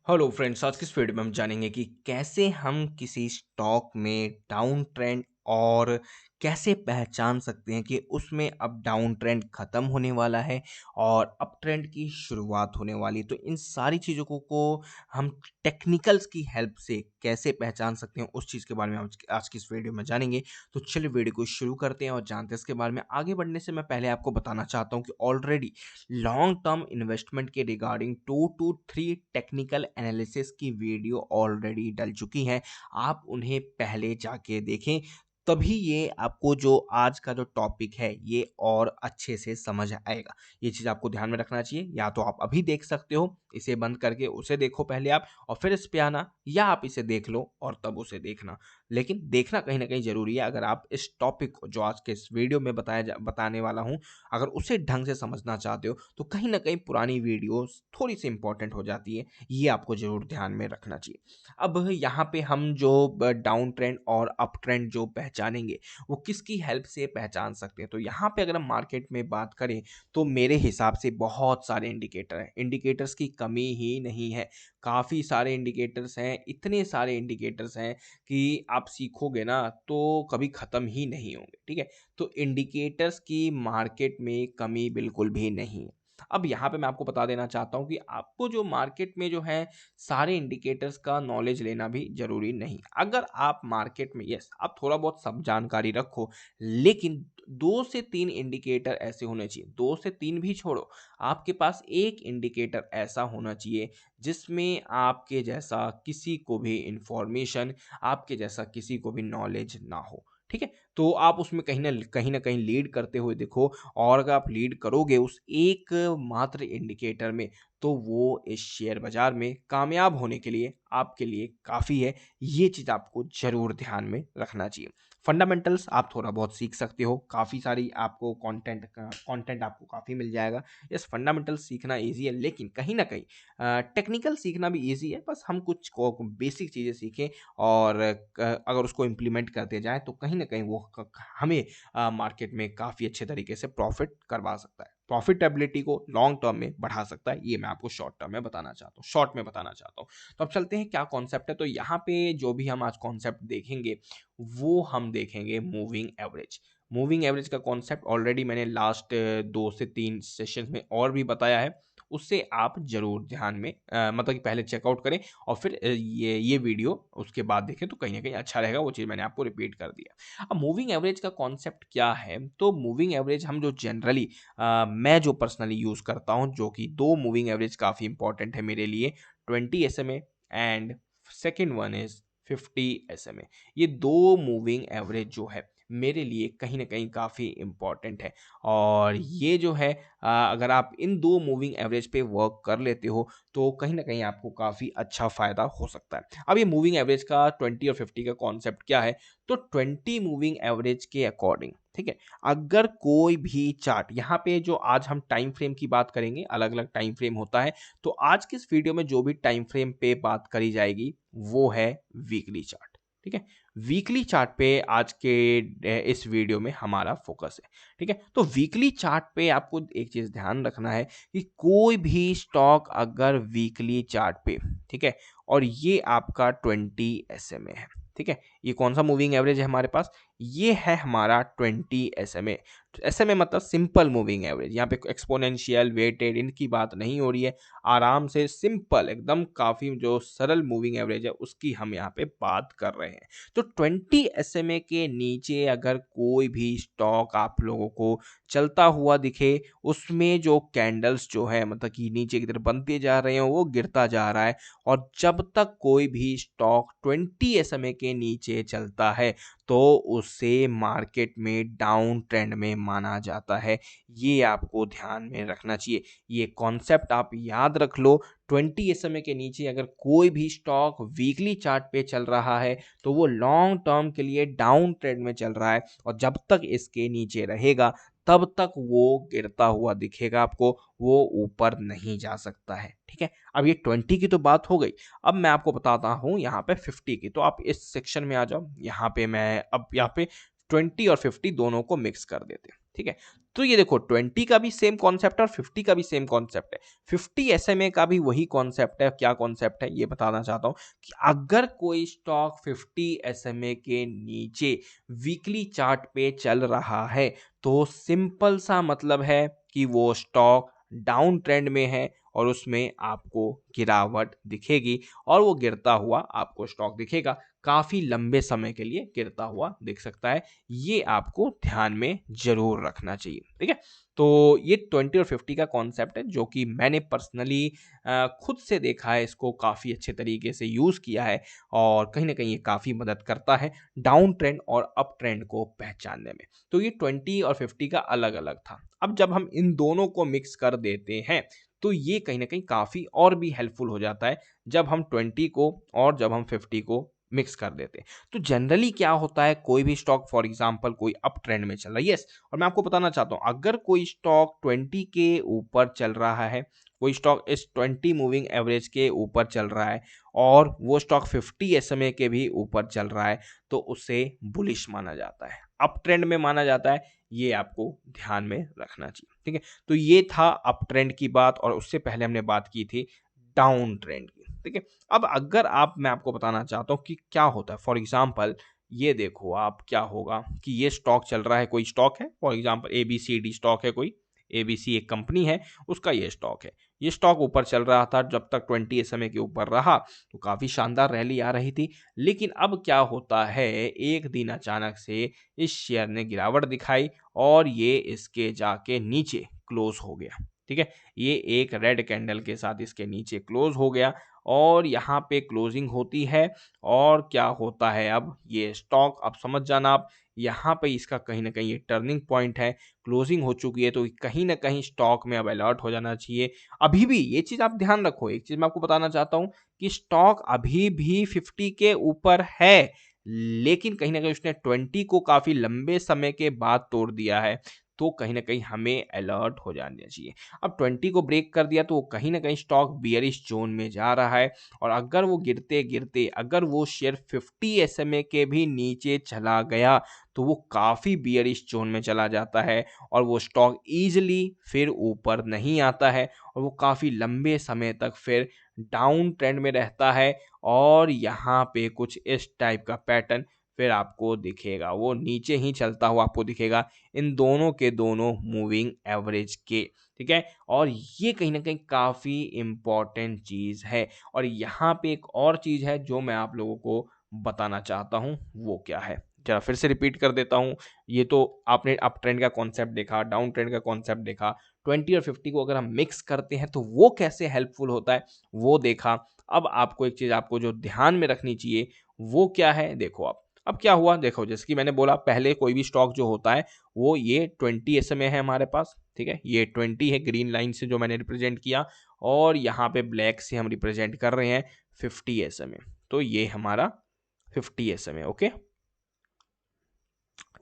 Hello friends, आज की इस वीडियो में हम जानेंगे कि कैसे हम किसी स्टॉक में डाउन ट्रेंड और कैसे पहचान सकते हैं कि उसमें अब डाउन ट्रेंड खत्म होने वाला है और अप ट्रेंड की शुरुआत होने वाली है। तो इन सारी चीज़ों को हम टेक्निकल्स की हेल्प से कैसे पहचान सकते हैं, उस चीज़ के बारे में आज की इस वीडियो में जानेंगे। तो चलिए वीडियो को शुरू करते हैं और जानते हैं इसके बारे में। आगे बढ़ने से मैं पहले आपको बताना चाहता हूँ कि ऑलरेडी लॉन्ग टर्म इन्वेस्टमेंट के रिगार्डिंग 2 to 3 टेक्निकल एनालिसिस की वीडियो ऑलरेडी डल चुकी हैं। आप उन्हें पहले जाके देखें, तभी ये आपको जो आज का जो टॉपिक है ये और अच्छे से समझ आएगा। ये चीज़ आपको ध्यान में रखना चाहिए। या तो आप अभी देख सकते हो, इसे बंद करके उसे देखो पहले आप और फिर इस पे आना, या आप इसे देख लो और तब उसे देखना। लेकिन देखना कहीं न कहीं ज़रूरी है। अगर आप इस टॉपिक को जो आज के इस वीडियो में बताने वाला हूँ, अगर उसे ढंग से समझना चाहते हो तो कहीं न कहीं पुरानी वीडियोज़ थोड़ी-सी इम्पोर्टेंट हो जाती है। ये आपको ज़रूर ध्यान में रखना चाहिए। अब यहाँ पे हम जो डाउन ट्रेंड और अप ट्रेंड जो पहचानेंगे, वो किसकी हेल्प से पहचान सकते हैं? तो यहाँ पे अगर हम मार्केट में बात करें, तो मेरे हिसाब से बहुत सारे इंडिकेटर हैं। इंडिकेटर्स की कमी ही नहीं है। काफ़ी सारे इंडिकेटर्स हैं, इतने सारे इंडिकेटर्स हैं कि आप सीखोगे ना तो कभी ख़त्म ही नहीं होंगे, ठीक है? तो इंडिकेटर्स की मार्केट में कमी बिल्कुल भी नहीं है। अब यहाँ पे मैं आपको बता देना चाहता हूँ कि आपको जो मार्केट में जो है सारे इंडिकेटर्स का नॉलेज लेना भी ज़रूरी नहीं। अगर आप मार्केट में यस, आप थोड़ा बहुत सब जानकारी रखो, लेकिन 2 से 3 इंडिकेटर ऐसे होने चाहिए। 2 से 3 भी छोड़ो, आपके पास 1 इंडिकेटर ऐसा होना चाहिए जिसमें आपके जैसा किसी को भी इन्फॉर्मेशन, आपके जैसा किसी को भी नॉलेज ना हो। ठीक है? तो आप उसमें कहीं न कहीं लीड करते हुए दिखो, और अगर आप लीड करोगे उस एक मात्र इंडिकेटर में, तो वो इस शेयर बाज़ार में कामयाब होने के लिए आपके लिए काफ़ी है। ये चीज़ आपको ज़रूर ध्यान में रखना चाहिए। फंडामेंटल्स आप थोड़ा बहुत सीख सकते हो, काफ़ी सारी आपको कंटेंट आपको काफ़ी मिल जाएगा। यस, फंडामेंटल्स सीखना ईज़ी है, लेकिन कहीं न कहीं टेक्निकल सीखना भी ईज़ी है। बस हम कुछ को बेसिक चीज़ें सीखें और अगर उसको इम्प्लीमेंट करते जाएँ तो कहीं न कहीं वो हमें मार्केट में काफ़ी अच्छे तरीके से प्रॉफ़िट करवा सकता है। प्रॉफ़िटेबिलिटी को लॉन्ग टर्म में बढ़ा सकता है, ये मैं आपको शॉर्ट टर्म में बताना चाहता हूँ, शॉर्ट में बताना चाहता हूँ। तो अब चलते हैं क्या कॉन्सेप्ट है। तो यहाँ पे जो भी हम आज कॉन्सेप्ट देखेंगे, वो हम देखेंगे मूविंग एवरेज। मूविंग एवरेज का कॉन्सेप्ट ऑलरेडी मैंने लास्ट 2 से 3 सेशंस में और भी बताया है। उसे आप ज़रूर ध्यान में मतलब कि पहले चेकआउट करें और फिर ये वीडियो उसके बाद देखें, तो कहीं न कहीं अच्छा रहेगा। वो चीज़ मैंने आपको रिपीट कर दिया। अब मूविंग एवरेज का कॉन्सेप्ट क्या है? तो मूविंग एवरेज हम जो जनरली मैं जो पर्सनली यूज़ करता हूँ, जो कि 2 मूविंग एवरेज काफ़ी इंपॉर्टेंट है मेरे लिए, 20 SMA and second one is 50 SMA. ये 2 मूविंग एवरेज जो है मेरे लिए कहीं न कहीं काफ़ी इम्पोर्टेंट है, और ये जो है अगर आप इन 2 मूविंग एवरेज पे वर्क कर लेते हो, तो कहीं न कहीं आपको काफ़ी अच्छा फ़ायदा हो सकता है। अब ये मूविंग एवरेज का 20 और 50 का कॉन्सेप्ट क्या है? तो 20 मूविंग एवरेज के अकॉर्डिंग, ठीक है, अगर कोई भी चार्ट, यहाँ पे जो आज हम टाइम फ्रेम की बात करेंगे, अलग अलग टाइम फ्रेम होता है, तो आज की इस वीडियो में जो भी टाइम फ्रेम पे बात करी जाएगी वो है वीकली चार्ट। ठीक है, वीकली चार्ट पे आज के इस वीडियो में हमारा फोकस है। ठीक है, तो वीकली चार्ट पे आपको एक चीज ध्यान रखना है कि कोई भी स्टॉक अगर वीकली चार्ट पे, ठीक है, और ये आपका 20 एसएमए है, ठीक है, ये कौन सा मूविंग एवरेज है हमारे पास? ये है हमारा 20 एसएमए। एसएमए मतलब सिंपल मूविंग एवरेज। यहाँ पे एक्सपोनेंशियल, वेटेड इनकी बात नहीं हो रही है। आराम से सिंपल एकदम काफ़ी जो सरल मूविंग एवरेज है उसकी हम यहाँ पे बात कर रहे हैं। तो 20 एसएमए के नीचे अगर कोई भी स्टॉक आप लोगों को चलता हुआ दिखे, उसमें जो कैंडल्स जो है मतलब कि नीचे की तरफ बनते जा रहे हैं, वो गिरता जा रहा है, और जब तक कोई भी स्टॉक 20 एसएमए के नीचे चलता है, तो उसे मार्केट में डाउन ट्रेंड में माना जाता है। ये आपको ध्यान में रखना चाहिए। ये कॉन्सेप्ट आप याद रख लो। 20 एसएमए के नीचे अगर कोई भी स्टॉक वीकली चार्ट पे चल रहा है, तो वो लॉन्ग टर्म के लिए डाउन ट्रेंड में चल रहा है, और जब तक इसके नीचे रहेगा तब तक वो गिरता हुआ दिखेगा आपको, वो ऊपर नहीं जा सकता है। ठीक है, अब ये 20 की तो बात हो गई। अब मैं आपको बताता हूँ यहाँ पे 50 की। तो आप इस सेक्शन में आ जाओ। यहाँ पे मैं अब यहाँ पे 20 और 50 दोनों को मिक्स कर देते हैं। ठीक है। तो ये देखो 20 का भी सेम कॉन्सेप्ट है और 50 का भी सेम कॉन्सेप्ट है। 50 एसएमए का भी वही कॉन्सेप्ट है। क्या कॉन्सेप्ट है ये बताना चाहता हूँ कि अगर कोई स्टॉक 50 एसएमए के नीचे वीकली चार्ट पे चल रहा है तो सिंपल सा मतलब है कि वो स्टॉक डाउन ट्रेंड में है और उसमें आपको गिरावट दिखेगी और वो गिरता हुआ आपको स्टॉक दिखेगा, काफी लंबे समय के लिए गिरता हुआ दिख सकता है। ये आपको ध्यान में जरूर रखना चाहिए, ठीक है। तो ये 20 और 50 का कॉन्सेप्ट है जो कि मैंने पर्सनली खुद से देखा है, इसको काफ़ी अच्छे तरीके से यूज़ किया है और कहीं ना कहीं ये काफ़ी मदद करता है डाउन ट्रेंड और अप ट्रेंड को पहचानने में। तो ये 20 और 50 का अलग अलग था। अब जब हम इन दोनों को मिक्स कर देते हैं तो ये कहीं ना कहीं काफ़ी और भी हेल्पफुल हो जाता है जब हम 20 को और जब हम 50 को मिक्स कर देते हैं। तो जनरली क्या होता है, कोई भी स्टॉक फॉर एग्जांपल कोई अप ट्रेंड में चल रहा है, यस, और मैं आपको बताना चाहता हूं अगर कोई स्टॉक 20 के ऊपर चल रहा है, कोई स्टॉक इस 20 मूविंग एवरेज के ऊपर चल रहा है और वो स्टॉक 50 एसएमए के भी ऊपर चल रहा है तो उसे बुलिश माना जाता है, अप ट्रेंड में माना जाता है। ये आपको ध्यान में रखना चाहिए, ठीक है। तो ये था अप ट्रेंड की बात और उससे पहले हमने बात की थी डाउन ट्रेंड की, ठीक है। अब अगर आप मैं आपको बताना चाहता हूँ कि क्या होता है, फॉर एग्जांपल ये देखो आप क्या होगा कि ये स्टॉक चल रहा है, कोई स्टॉक है फॉर एग्जांपल ABCD स्टॉक है, कोई ABC एक कंपनी है, उसका ये स्टॉक है। ये स्टॉक ऊपर चल रहा था जब तक 20 एसएमए के ऊपर रहा तो काफी शानदार रैली आ रही थी। लेकिन अब क्या होता है, एक दिन अचानक से इस शेयर ने गिरावट दिखाई और ये इसके जाके नीचे क्लोज हो गया, ठीक है। ये एक रेड कैंडल के साथ इसके नीचे क्लोज हो गया और यहाँ पे क्लोजिंग होती है और क्या होता है, अब ये स्टॉक अब समझ जाना आप, यहाँ पे इसका कहीं ना कहीं ये टर्निंग पॉइंट है, क्लोजिंग हो चुकी है तो कहीं ना कहीं स्टॉक में अब अलर्ट हो जाना चाहिए। अभी भी ये चीज आप ध्यान रखो, एक चीज मैं आपको बताना चाहता हूँ कि स्टॉक अभी भी 50 के ऊपर है लेकिन कहीं ना कहीं उसने 20 को काफी लंबे समय के बाद तोड़ दिया है, तो कहीं ना कहीं हमें अलर्ट हो जाना चाहिए। अब 20 को ब्रेक कर दिया तो वो कहीं ना कहीं स्टॉक बियरिश जोन में जा रहा है और अगर वो गिरते गिरते अगर वो शेयर 50 एसएमए के भी नीचे चला गया तो वो काफ़ी बियरिश जोन में चला जाता है और वो स्टॉक ईजिली फिर ऊपर नहीं आता है और वो काफ़ी लंबे समय तक फिर डाउन ट्रेंड में रहता है और यहाँ पे कुछ इस टाइप का पैटर्न फिर आपको दिखेगा, वो नीचे ही चलता हुआ आपको दिखेगा इन दोनों के दोनों मूविंग एवरेज के, ठीक है। और ये कहीं ना कहीं काफ़ी इम्पॉर्टेंट चीज़ है और यहाँ पे एक और चीज़ है जो मैं आप लोगों को बताना चाहता हूँ, वो क्या है जरा फिर से रिपीट कर देता हूँ। ये तो आपने अप ट्रेंड का कॉन्सेप्ट देखा, डाउन ट्रेंड का कॉन्सेप्ट देखा, 20 और 50 को अगर हम मिक्स करते हैं तो वो कैसे हेल्पफुल होता है वो देखा। अब आपको एक चीज़ आपको जो ध्यान में रखनी चाहिए वो क्या है, देखो आप अब क्या हुआ, देखो जैसे कि मैंने बोला पहले कोई भी स्टॉक जो होता है वो ये 20 एसएमए है हमारे पास, ठीक है। ये 20 है ग्रीन लाइन से जो मैंने रिप्रेजेंट किया और यहाँ पे ब्लैक से हम रिप्रेजेंट कर रहे हैं 50 एसएमए। तो ये हमारा 50 एसएमए, ओके,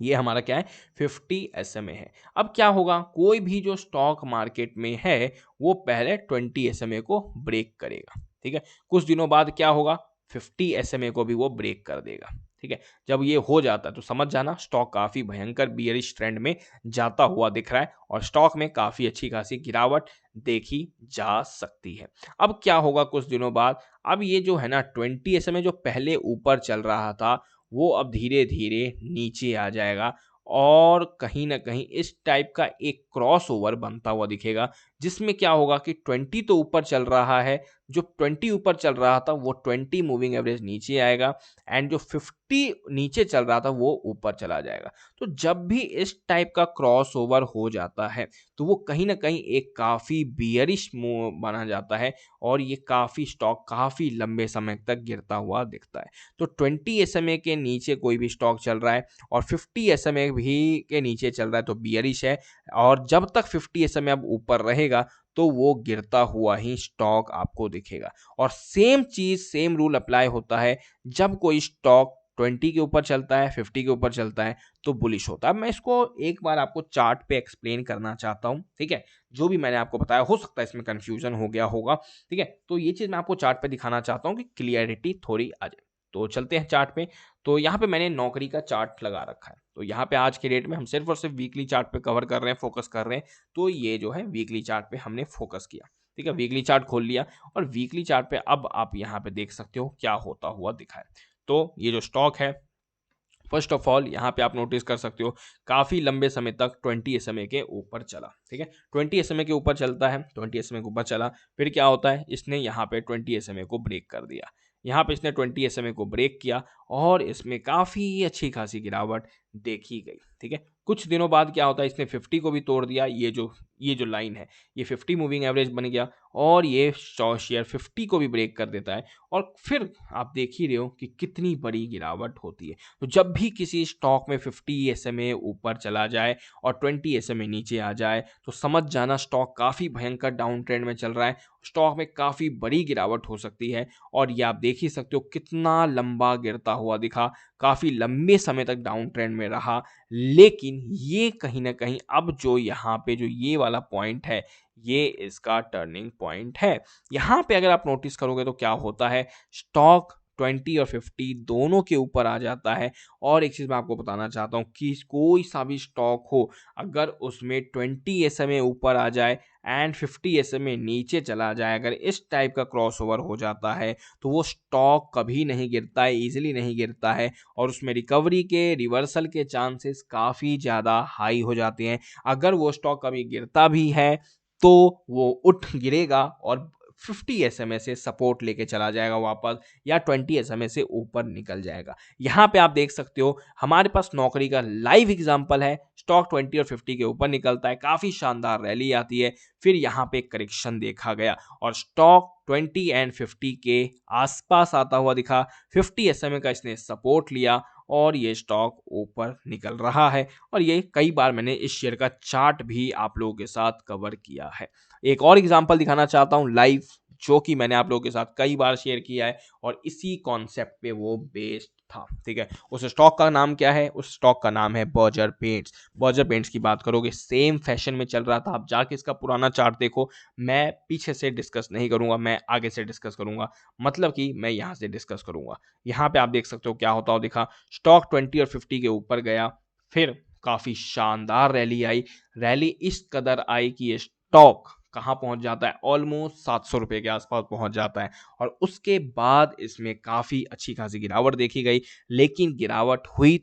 ये हमारा क्या है 50 एसएमए है। अब क्या होगा, कोई भी जो स्टॉक मार्केट में है वो पहले 20 एसएमए को ब्रेक करेगा, ठीक है। कुछ दिनों बाद क्या होगा, 50 एसएमए को भी वो ब्रेक कर देगा, ठीक है। जब ये हो जाता है तो समझ जाना स्टॉक काफी भयंकर बियरिश ट्रेंड में जाता हुआ दिख रहा है और स्टॉक में काफी अच्छी खासी गिरावट देखी जा सकती है। अब क्या होगा कुछ दिनों बाद, अब ये जो है ना 20 एसएमए जो पहले ऊपर चल रहा था वो अब धीरे-धीरे नीचे आ जाएगा और कहीं न कहीं इस टाइप का एक क्रॉसओवर बनता हुआ दिखेगा, जिसमें क्या होगा कि 20 तो ऊपर चल रहा है, जो 20 ऊपर चल रहा था वो 20 मूविंग एवरेज नीचे आएगा एंड जो 50 नीचे चल रहा था वो ऊपर चला जाएगा। तो जब भी इस टाइप का क्रॉसओवर हो जाता है, तो वो कहीं न कहीं एक काफ़ी बियरिश मूव माना जाता है और ये काफ़ी स्टॉक काफ़ी लंबे समय तक गिरता हुआ दिखता है। तो 20 एसएमए के नीचे कोई भी स्टॉक चल रहा है और 50 एसएमए भी के नीचे चल रहा है तो बियरिश है और जब तक 50 एसएमए अब ऊपर रहेगा तो वो गिरता हुआ ही स्टॉक आपको दिखेगा। और सेम चीज सेम रूल अप्लाई होता है जब कोई स्टॉक 20 के ऊपर चलता है 50 के ऊपर चलता है तो बुलिश होता है। अब मैं इसको एक बार आपको चार्ट पे एक्सप्लेन करना चाहता हूँ, ठीक है। जो भी मैंने आपको बताया हो सकता है इसमें कंफ्यूजन हो गया होगा, ठीक है। तो ये चीज मैं आपको चार्ट पे दिखाना चाहता हूँ कि क्लियरिटी थोड़ी आ जाए। तो चलते हैं चार्ट पे। तो यहाँ पे मैंने नौकरी का चार्ट लगा रखा है। तो यहाँ पे आज के डेट में हम सिर्फ और सिर्फ वीकली चार्ट पे कवर कर रहे हैं, फोकस कर रहे हैं। तो ये जो है वीकली चार्ट पे हमने फोकस किया। ठीक है, वीकली चार्ट खोल लिया और वीकली चार्ट पे अब आप यहाँ पे देख सकते हो क्या होता हुआ दिखा है। तो ये जो स्टॉक है, फर्स्ट ऑफ ऑल यहाँ पे आप नोटिस कर सकते हो काफ़ी लंबे समय तक 20 SMA के ऊपर चला। ठीक है, 20 SMA के ऊपर चलता है, 20 SMA के ऊपर चला, फिर क्या होता है, इसने यहाँ पे 20 SMA को ब्रेक कर दिया। यहाँ पे इसने 20 SMA को ब्रेक किया और इसमें काफ़ी अच्छी खासी गिरावट देखी गई। ठीक है, कुछ दिनों बाद क्या होता है, इसने 50 को भी तोड़ दिया। ये जो लाइन है, ये 50 मूविंग एवरेज बन गया और ये शेयर 50 को भी ब्रेक कर देता है। और फिर आप देख ही रहे हो कि कितनी बड़ी गिरावट होती है। तो जब भी किसी स्टॉक में 50 SMA ऊपर चला जाए और 20 SMA नीचे आ जाए, तो समझ जाना स्टॉक काफ़ी भयंकर डाउन ट्रेंड में चल रहा है। स्टॉक में काफ़ी बड़ी गिरावट हो सकती है और ये आप देख ही सकते हो कितना लंबा गिरता हुआ दिखा, काफ़ी लंबे समय तक डाउन ट्रेंड में रहा। लेकिन ये कहीं न कहीं अब जो यहाँ पे जो ये वाला पॉइंट है, ये इसका टर्निंग पॉइंट है। यहाँ पे अगर आप नोटिस करोगे तो क्या होता है, स्टॉक 20 और 50 दोनों के ऊपर आ जाता है। और एक चीज़ मैं आपको बताना चाहता हूँ कि कोई सा भी स्टॉक हो, अगर उसमें 20 SMA ऊपर आ जाए एंड 50 SMA नीचे चला जाए, अगर इस टाइप का क्रॉसओवर हो जाता है, तो वो स्टॉक कभी नहीं गिरता है, ईजिली नहीं गिरता है और उसमें रिकवरी के, रिवर्सल के चांसेस काफ़ी ज़्यादा हाई हो जाते हैं। अगर वो स्टॉक कभी गिरता भी है तो वो उठ गिरेगा और 50 SMA से सपोर्ट लेके चला जाएगा वापस, या 20 SMA से ऊपर निकल जाएगा। यहाँ पे आप देख सकते हो हमारे पास नौकरी का लाइव एग्जांपल है। स्टॉक 20 और 50 के ऊपर निकलता है, काफ़ी शानदार रैली आती है, फिर यहाँ पे करेक्शन देखा गया और स्टॉक 20 एंड 50 के आसपास आता हुआ दिखा। 50 SMA का इसने सपोर्ट लिया और ये स्टॉक ऊपर निकल रहा है और ये कई बार मैंने इस शेयर का चार्ट भी आप लोगों के साथ कवर किया है। एक और एग्जांपल दिखाना चाहता हूँ लाइव, जो कि मैंने आप लोगों के साथ कई बार शेयर किया है और इसी कॉन्सेप्ट पे वो बेस्ड था। ठीक है, उस स्टॉक का नाम क्या है, उस स्टॉक का नाम है बर्जर पेंट्स। बर्जर पेंट्स की बात करोगे, सेम फैशन में चल रहा था। आप जाके इसका पुराना चार्ट देखो, मैं पीछे से डिस्कस नहीं करूंगा, मैं आगे से डिस्कस करूंगा, मतलब कि मैं यहाँ से डिस्कस करूंगा। यहाँ पे आप देख सकते हो क्या होता हो दिखा, स्टॉक 20 और 50 के ऊपर गया, फिर काफी शानदार रैली आई। रैली इस कदर आई कि ये स्टॉक कहाँ पहुंच जाता है, ऑलमोस्ट 700 रुपए के आसपास पहुंच जाता है और उसके बाद इसमें काफ़ी अच्छी खासी गिरावट देखी गई। लेकिन गिरावट हुई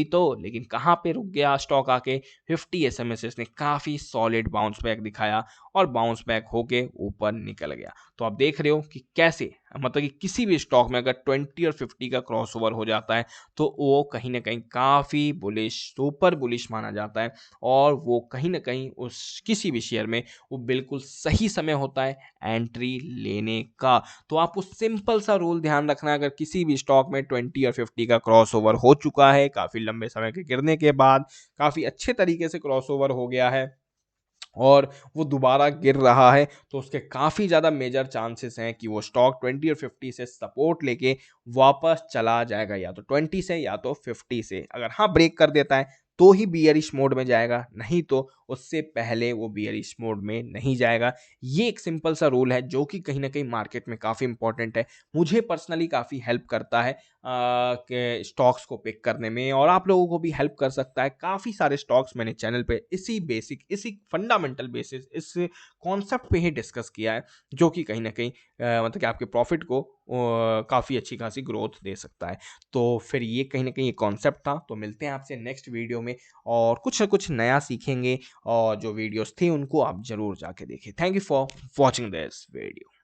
तो लेकिन कहाँ पे रुक गया स्टॉक आके, 50 SMA से इसने काफ़ी सॉलिड बाउंस बैक दिखाया और बाउंस बैक होके ऊपर निकल गया। तो आप देख रहे हो कि कैसे, मतलब कि किसी भी स्टॉक में अगर 20 और 50 का क्रॉसओवर हो जाता है तो वो कहीं ना कहीं काफ़ी बुलिश, सुपर बुलिश माना जाता है और वो कहीं ना कहीं उस किसी भी शेयर में वो बिल्कुल सही समय होता है एंट्री लेने का। तो आपको सिंपल सा रूल ध्यान रखना है, अगर किसी भी स्टॉक में 20 और 50 का क्रॉसओवर हो चुका है, काफ़ी लंबे समय के गिरने के बाद काफ़ी अच्छे तरीके से क्रॉसओवर हो गया है और वो दोबारा गिर रहा है, तो उसके काफ़ी ज़्यादा मेजर चांसेस हैं कि वो स्टॉक 20 और 50 से सपोर्ट लेके वापस चला जाएगा, या तो 20 से या तो 50 से। अगर हाँ ब्रेक कर देता है तो ही बियरिश मोड में जाएगा, नहीं तो उससे पहले वो बियरिश मोड में नहीं जाएगा। ये एक सिंपल सा रूल है जो कि कहीं ना कहीं मार्केट में काफ़ी इंपॉर्टेंट है, मुझे पर्सनली काफ़ी हेल्प करता है के स्टॉक्स को पिक करने में, और आप लोगों को भी हेल्प कर सकता है। काफ़ी सारे स्टॉक्स मैंने चैनल पे इसी बेसिक, इसी फंडामेंटल बेसिस, इस कॉन्सेप्ट पे ही डिस्कस किया है, जो कि कहीं ना कहीं मतलब कि आपके प्रॉफिट को काफ़ी अच्छी खासी ग्रोथ दे सकता है। तो फिर ये कहीं ना कहीं ये कॉन्सेप्ट था। तो मिलते हैं आपसे नेक्स्ट वीडियो में और कुछ ना कुछ नया सीखेंगे, और जो वीडियोस थे उनको आप ज़रूर जाके देखें। Thank you for watching this video.